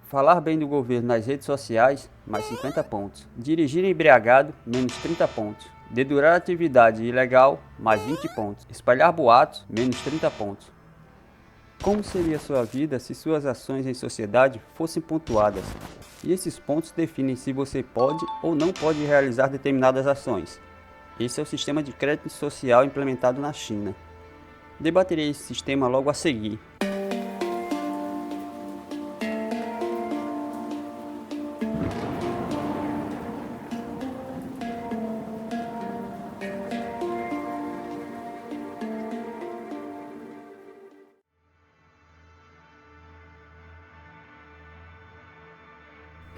Falar bem do governo nas redes sociais, mais 50 pontos. Dirigir embriagado, menos 30 pontos. Dedurar atividade ilegal, mais 20 pontos. Espalhar boatos, menos 30 pontos. Como seria sua vida se suas ações em sociedade fossem pontuadas? E esses pontos definem se você pode ou não pode realizar determinadas ações. Esse é o sistema de crédito social implementado na China. Debaterei esse sistema logo a seguir.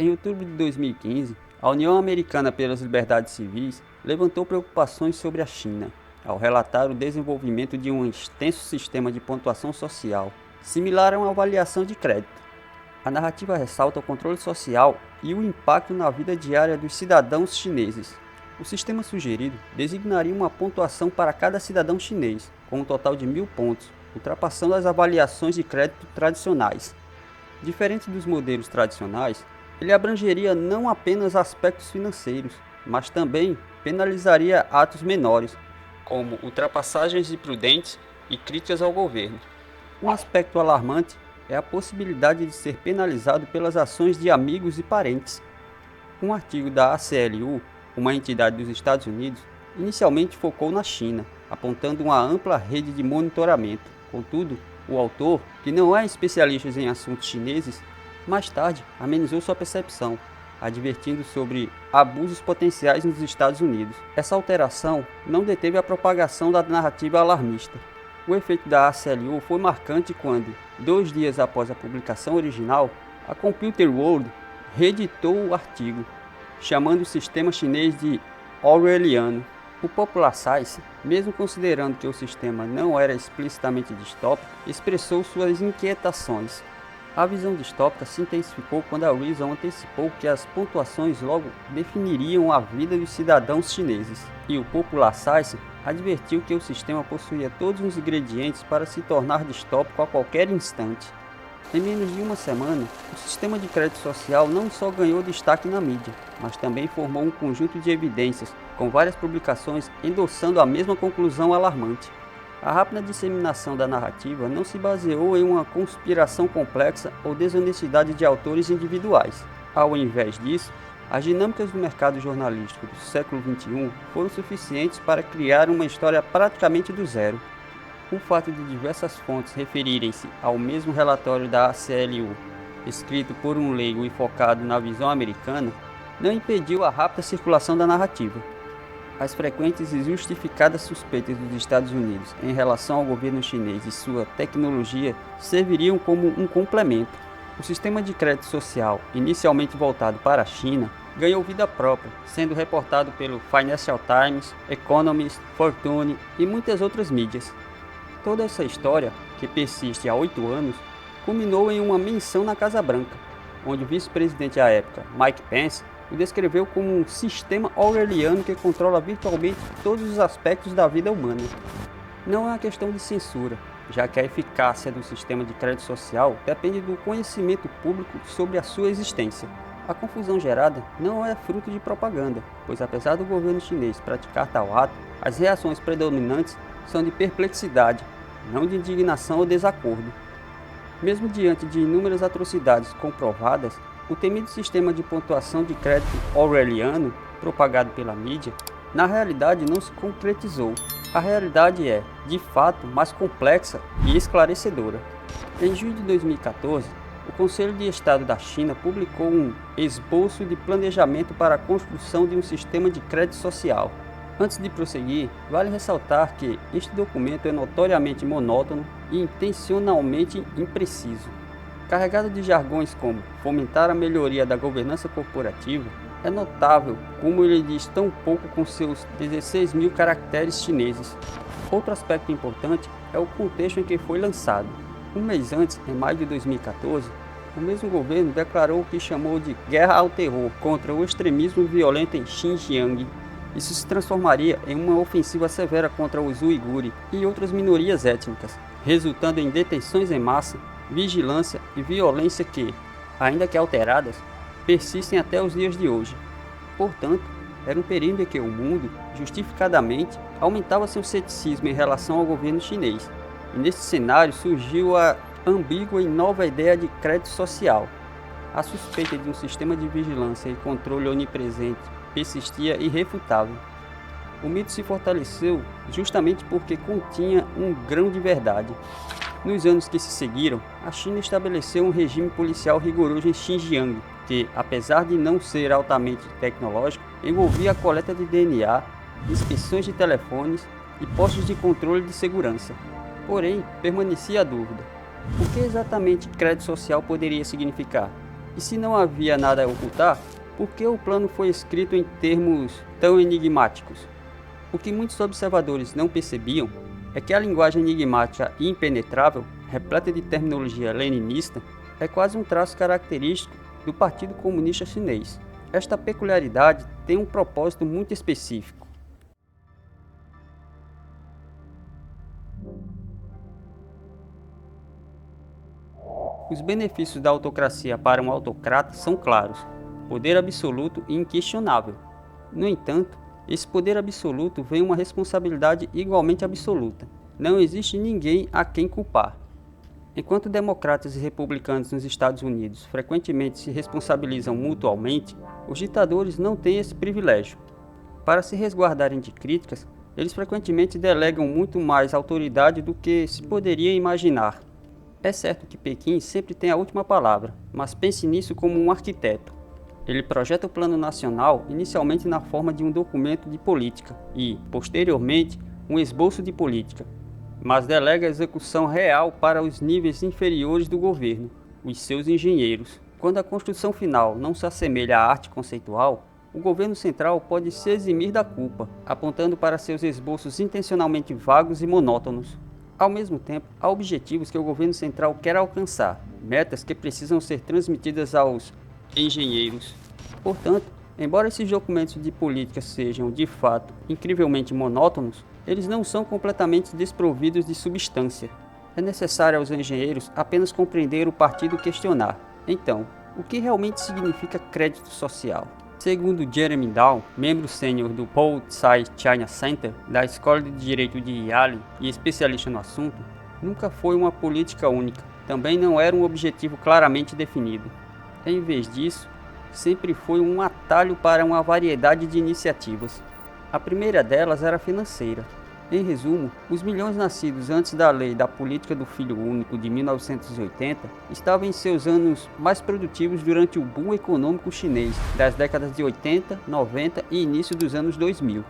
Em outubro de 2015, a União Americana pelas Liberdades Civis levantou preocupações sobre a China, ao relatar o desenvolvimento de um extenso sistema de pontuação social, similar a uma avaliação de crédito. A narrativa ressalta o controle social e o impacto na vida diária dos cidadãos chineses. O sistema sugerido designaria uma pontuação para cada cidadão chinês, com um total de 1.000 pontos, ultrapassando as avaliações de crédito tradicionais. Diferente dos modelos tradicionais, ele abrangeria não apenas aspectos financeiros, mas também penalizaria atos menores, como ultrapassagens imprudentes e críticas ao governo. Um aspecto alarmante é a possibilidade de ser penalizado pelas ações de amigos e parentes. Um artigo da ACLU, uma entidade dos Estados Unidos, inicialmente focou na China, apontando uma ampla rede de monitoramento. Contudo, o autor, que não é especialista em assuntos chineses, mais tarde amenizou sua percepção, advertindo sobre abusos potenciais nos Estados Unidos. Essa alteração não deteve a propagação da narrativa alarmista. O efeito da ACLU foi marcante quando, 2 dias após a publicação original, a Computer World reeditou o artigo, chamando o sistema chinês de Orwelliano. O Popular Science, mesmo considerando que o sistema não era explicitamente distópico, expressou suas inquietações. A visão distópica se intensificou quando a Reason antecipou que as pontuações logo definiriam a vida dos cidadãos chineses, e o Popular Science advertiu que o sistema possuía todos os ingredientes para se tornar distópico a qualquer instante. Em menos de uma semana, o sistema de crédito social não só ganhou destaque na mídia, mas também formou um conjunto de evidências, com várias publicações endossando a mesma conclusão alarmante. A rápida disseminação da narrativa não se baseou em uma conspiração complexa ou desonestidade de autores individuais. Ao invés disso, as dinâmicas do mercado jornalístico do século XXI foram suficientes para criar uma história praticamente do zero. O fato de diversas fontes referirem-se ao mesmo relatório da ACLU, escrito por um leigo e focado na visão americana, não impediu a rápida circulação da narrativa. As frequentes e justificadas suspeitas dos Estados Unidos em relação ao governo chinês e sua tecnologia serviriam como um complemento. O sistema de crédito social, inicialmente voltado para a China, ganhou vida própria, sendo reportado pelo Financial Times, Economist, Fortune e muitas outras mídias. Toda essa história, que persiste há 8 anos, culminou em uma menção na Casa Branca, onde o vice-presidente à época, Mike Pence, o descreveu como um sistema orwelliano que controla virtualmente todos os aspectos da vida humana. Não é uma questão de censura, já que a eficácia do sistema de crédito social depende do conhecimento público sobre a sua existência. A confusão gerada não é fruto de propaganda, pois apesar do governo chinês praticar tal ato, as reações predominantes são de perplexidade, não de indignação ou desacordo. Mesmo diante de inúmeras atrocidades comprovadas, o temido sistema de pontuação de crédito orwelliano, propagado pela mídia, na realidade não se concretizou. A realidade é, de fato, mais complexa e esclarecedora. Em junho de 2014, o Conselho de Estado da China publicou um esboço de planejamento para a construção de um sistema de crédito social. Antes de prosseguir, vale ressaltar que este documento é notoriamente monótono e intencionalmente impreciso. Carregado de jargões como fomentar a melhoria da governança corporativa, é notável como ele diz tão pouco com seus 16.000 caracteres chineses. Outro aspecto importante é o contexto em que foi lançado. Um mês antes, em maio de 2014, o mesmo governo declarou o que chamou de guerra ao terror contra o extremismo violento em Xinjiang. Isso se transformaria em uma ofensiva severa contra os uigures e outras minorias étnicas, resultando em detenções em massa, vigilância e violência que, ainda que alteradas, persistem até os dias de hoje. Portanto, era um período em que o mundo, justificadamente, aumentava seu ceticismo em relação ao governo chinês. E nesse cenário surgiu a ambígua e nova ideia de crédito social. A suspeita de um sistema de vigilância e controle onipresente persistia irrefutável. O mito se fortaleceu justamente porque continha um grão de verdade. Nos anos que se seguiram, a China estabeleceu um regime policial rigoroso em Xinjiang, que, apesar de não ser altamente tecnológico, envolvia a coleta de DNA, inspeções de telefones e postos de controle de segurança. Porém, permanecia a dúvida: o que exatamente crédito social poderia significar? E se não havia nada a ocultar, por que o plano foi escrito em termos tão enigmáticos? O que muitos observadores não percebiam é que a linguagem enigmática e impenetrável, repleta de terminologia leninista, é quase um traço característico do Partido Comunista Chinês. Esta peculiaridade tem um propósito muito específico. Os benefícios da autocracia para um autocrata são claros: poder absoluto e inquestionável. No entanto, esse poder absoluto vem uma responsabilidade igualmente absoluta. Não existe ninguém a quem culpar. Enquanto democratas e republicanos nos Estados Unidos frequentemente se responsabilizam mutuamente, os ditadores não têm esse privilégio. Para se resguardarem de críticas, eles frequentemente delegam muito mais autoridade do que se poderia imaginar. É certo que Pequim sempre tem a última palavra, mas pense nisso como um arquiteto. Ele projeta o plano nacional inicialmente na forma de um documento de política e, posteriormente, um esboço de política, mas delega a execução real para os níveis inferiores do governo, os seus engenheiros. Quando a construção final não se assemelha à arte conceitual, o governo central pode se eximir da culpa, apontando para seus esboços intencionalmente vagos e monótonos. Ao mesmo tempo, há objetivos que o governo central quer alcançar, metas que precisam ser transmitidas aos engenheiros. Portanto, embora esses documentos de política sejam, de fato, incrivelmente monótonos, eles não são completamente desprovidos de substância. É necessário aos engenheiros apenas compreender o partido e questionar. Então, o que realmente significa crédito social? Segundo Jeremy Down, membro sênior do Paul Tsai China Center, da Escola de Direito de Yale e especialista no assunto, nunca foi uma política única, também não era um objetivo claramente definido. Em vez disso, sempre foi um atalho para uma variedade de iniciativas. A primeira delas era financeira. Em resumo, os milhões nascidos antes da lei da política do filho único de 1980 estavam em seus anos mais produtivos durante o boom econômico chinês das décadas de 80, 90 e início dos anos 2000.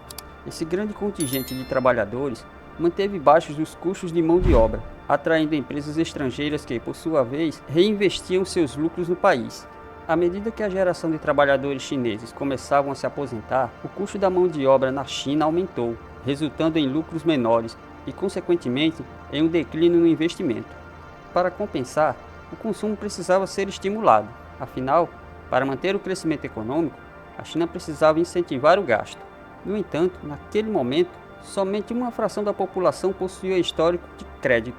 Esse grande contingente de trabalhadores manteve baixos os custos de mão de obra, atraindo empresas estrangeiras que, por sua vez, reinvestiam seus lucros no país. À medida que a geração de trabalhadores chineses começavam a se aposentar, o custo da mão de obra na China aumentou, resultando em lucros menores e, consequentemente, em um declínio no investimento. Para compensar, o consumo precisava ser estimulado. Afinal, para manter o crescimento econômico, a China precisava incentivar o gasto. No entanto, naquele momento, somente uma fração da população possuía histórico de crédito.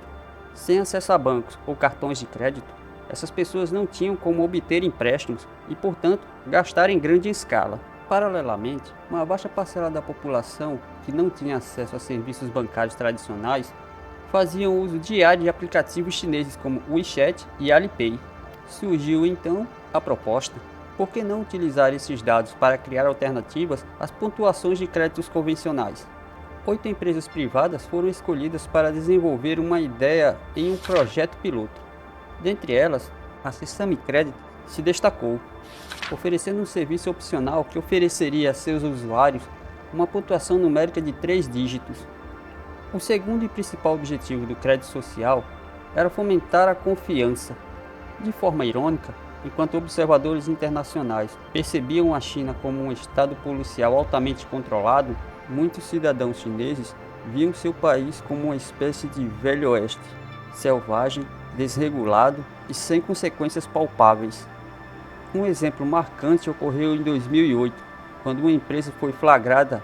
Sem acesso a bancos ou cartões de crédito, essas pessoas não tinham como obter empréstimos e, portanto, gastar em grande escala. Paralelamente, uma vasta parcela da população que não tinha acesso a serviços bancários tradicionais faziam uso diário de aplicativos chineses como WeChat e Alipay. Surgiu então a proposta: por que não utilizar esses dados para criar alternativas às pontuações de créditos convencionais? 8 empresas privadas foram escolhidas para desenvolver uma ideia em um projeto piloto. Dentre elas, a Sesame Credit se destacou, oferecendo um serviço opcional que ofereceria a seus usuários uma pontuação numérica de 3 dígitos. O segundo e principal objetivo do crédito social era fomentar a confiança. De forma irônica, enquanto observadores internacionais percebiam a China como um estado policial altamente controlado, muitos cidadãos chineses viam seu país como uma espécie de velho oeste, selvagem, desregulado e sem consequências palpáveis. Um exemplo marcante ocorreu em 2008, quando uma empresa foi flagrada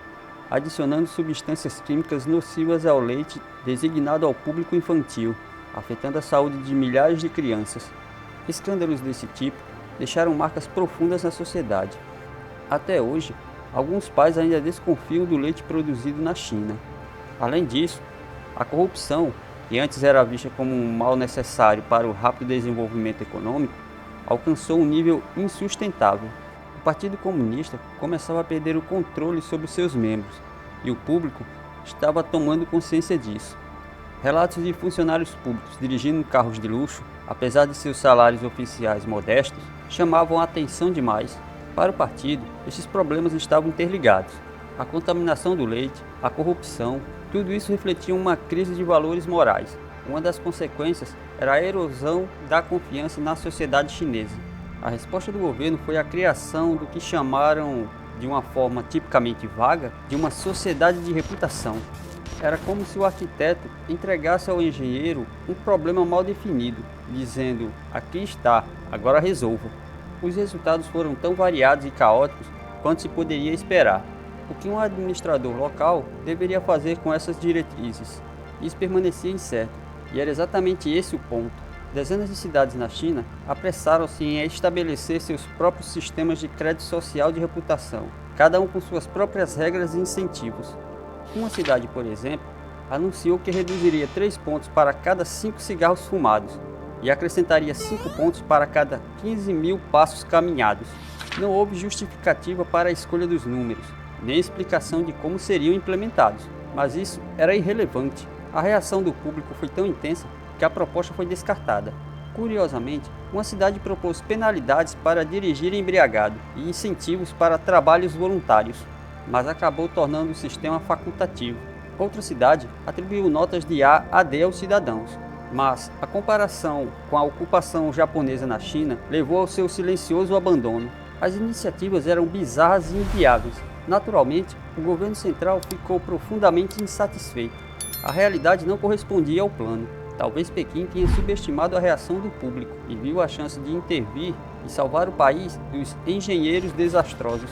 adicionando substâncias químicas nocivas ao leite designado ao público infantil, afetando a saúde de milhares de crianças. Escândalos desse tipo deixaram marcas profundas na sociedade. Até hoje, alguns pais ainda desconfiam do leite produzido na China. Além disso, a corrupção, que antes era vista como um mal necessário para o rápido desenvolvimento econômico, alcançou um nível insustentável. O Partido Comunista começava a perder o controle sobre seus membros, e o público estava tomando consciência disso. Relatos de funcionários públicos dirigindo carros de luxo, apesar de seus salários oficiais modestos, chamavam a atenção demais. Para o partido, esses problemas estavam interligados. A contaminação do leite, a corrupção, tudo isso refletia uma crise de valores morais. Uma das consequências era a erosão da confiança na sociedade chinesa. A resposta do governo foi a criação do que chamaram, de uma forma tipicamente vaga, de uma sociedade de reputação. Era como se o arquiteto entregasse ao engenheiro um problema mal definido, dizendo: aqui está, agora resolva. Os resultados foram tão variados e caóticos quanto se poderia esperar. O que um administrador local deveria fazer com essas diretrizes? Isso permanecia incerto, e era exatamente esse o ponto. Dezenas de cidades na China apressaram-se em estabelecer seus próprios sistemas de crédito social de reputação, cada um com suas próprias regras e incentivos. Uma cidade, por exemplo, anunciou que reduziria 3 pontos para cada 5 cigarros fumados e acrescentaria 5 pontos para cada 15 mil passos caminhados. Não houve justificativa para a escolha dos números, nem explicação de como seriam implementados, mas isso era irrelevante. A reação do público foi tão intensa que a proposta foi descartada. Curiosamente, uma cidade propôs penalidades para dirigir embriagado e incentivos para trabalhos voluntários, mas acabou tornando o sistema facultativo. Outra cidade atribuiu notas de A a D aos cidadãos, mas a comparação com a ocupação japonesa na China levou ao seu silencioso abandono. As iniciativas eram bizarras e inviáveis. Naturalmente, o governo central ficou profundamente insatisfeito. A realidade não correspondia ao plano. Talvez Pequim tenha subestimado a reação do público e viu a chance de intervir e salvar o país dos engenheiros desastrosos.